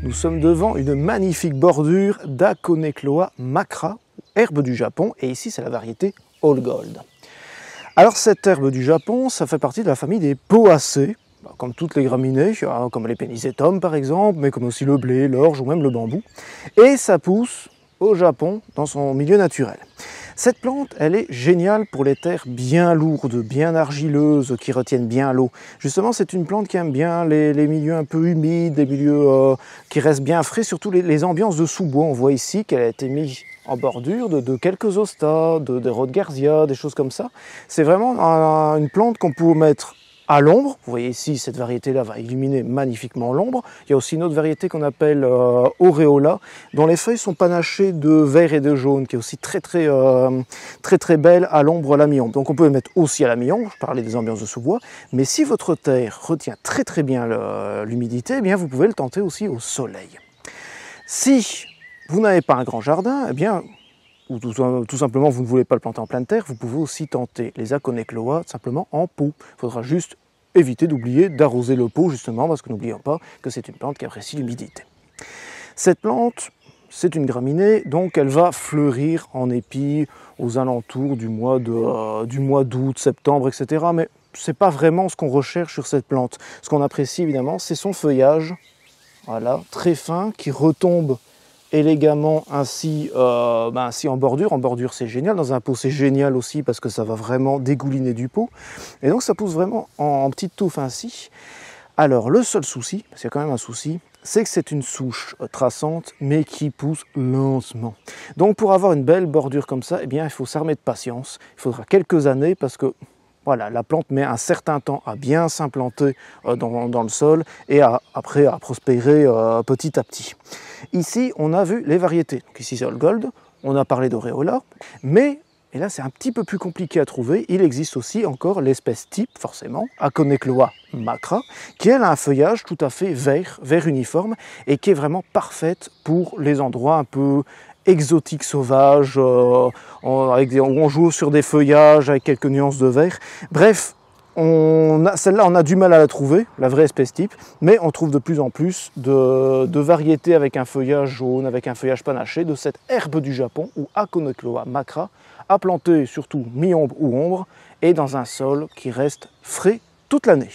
nous sommes devant une magnifique bordure d'Aconecloa macra, herbe du Japon, et ici c'est la variété All Gold. Alors cette herbe du Japon, ça fait partie de la famille des poacées, comme toutes les graminées, comme les pénisétums par exemple, mais comme aussi le blé, l'orge ou même le bambou. Et ça pousse au Japon dans son milieu naturel. Cette plante, elle est géniale pour les terres bien lourdes, bien argileuses, qui retiennent bien l'eau. Justement, c'est une plante qui aime bien les milieux un peu humides, les milieux qui restent bien frais, surtout les ambiances de sous-bois. On voit ici qu'elle a été mise en bordure de quelques hostas, des rhodgarsia, des choses comme ça. C'est vraiment une plante qu'on peut mettre à l'ombre. Vous voyez ici, cette variété-là va illuminer magnifiquement l'ombre. Il y a aussi une autre variété qu'on appelle Aureola, dont les feuilles sont panachées de vert et de jaune, qui est aussi très belle à l'ombre, à la mi-ombre. Donc on peut le mettre aussi à la mi-ombre, je parlais des ambiances de sous-bois, mais si votre terre retient très bien l'humidité, eh bien vous pouvez le tenter aussi au soleil. Si vous n'avez pas un grand jardin, eh bien, ou tout simplement vous ne voulez pas le planter en pleine terre, vous pouvez aussi tenter les Aconecloa simplement en pot. Il faudra juste éviter d'oublier d'arroser le pot justement, parce que n'oublions pas que c'est une plante qui apprécie l'humidité. Cette plante, c'est une graminée, donc elle va fleurir en épi aux alentours du mois d'août, septembre, etc. Mais ce n'est pas vraiment ce qu'on recherche sur cette plante. Ce qu'on apprécie évidemment, c'est son feuillage, voilà, très fin, qui retombe élégamment ainsi en bordure. En bordure c'est génial, dans un pot c'est génial aussi parce que ça va vraiment dégouliner du pot. Et donc ça pousse vraiment en petites touffes ainsi. Alors le seul souci, parce qu'il y a quand même un souci, c'est que c'est une souche traçante mais qui pousse lentement. Donc pour avoir une belle bordure comme ça, eh bien il faut s'armer de patience. Il faudra quelques années parce que voilà, la plante met un certain temps à bien s'implanter dans le sol et après à prospérer petit à petit. Ici, on a vu les variétés. Donc ici, c'est All Gold, on a parlé d'Aureola, mais, et là c'est un petit peu plus compliqué à trouver, il existe aussi encore l'espèce type, forcément, Aconecloa macra, qui elle a un feuillage tout à fait vert uniforme, et qui est vraiment parfaite pour les endroits un peu exotique sauvage, où on joue sur des feuillages avec quelques nuances de vert. Bref, celle-là, on a du mal à la trouver, la vraie espèce type, mais on trouve de plus en plus de variétés avec un feuillage jaune, avec un feuillage panaché, de cette herbe du Japon, ou Aconecloa macra, à planter surtout mi-ombre ou ombre, et dans un sol qui reste frais toute l'année.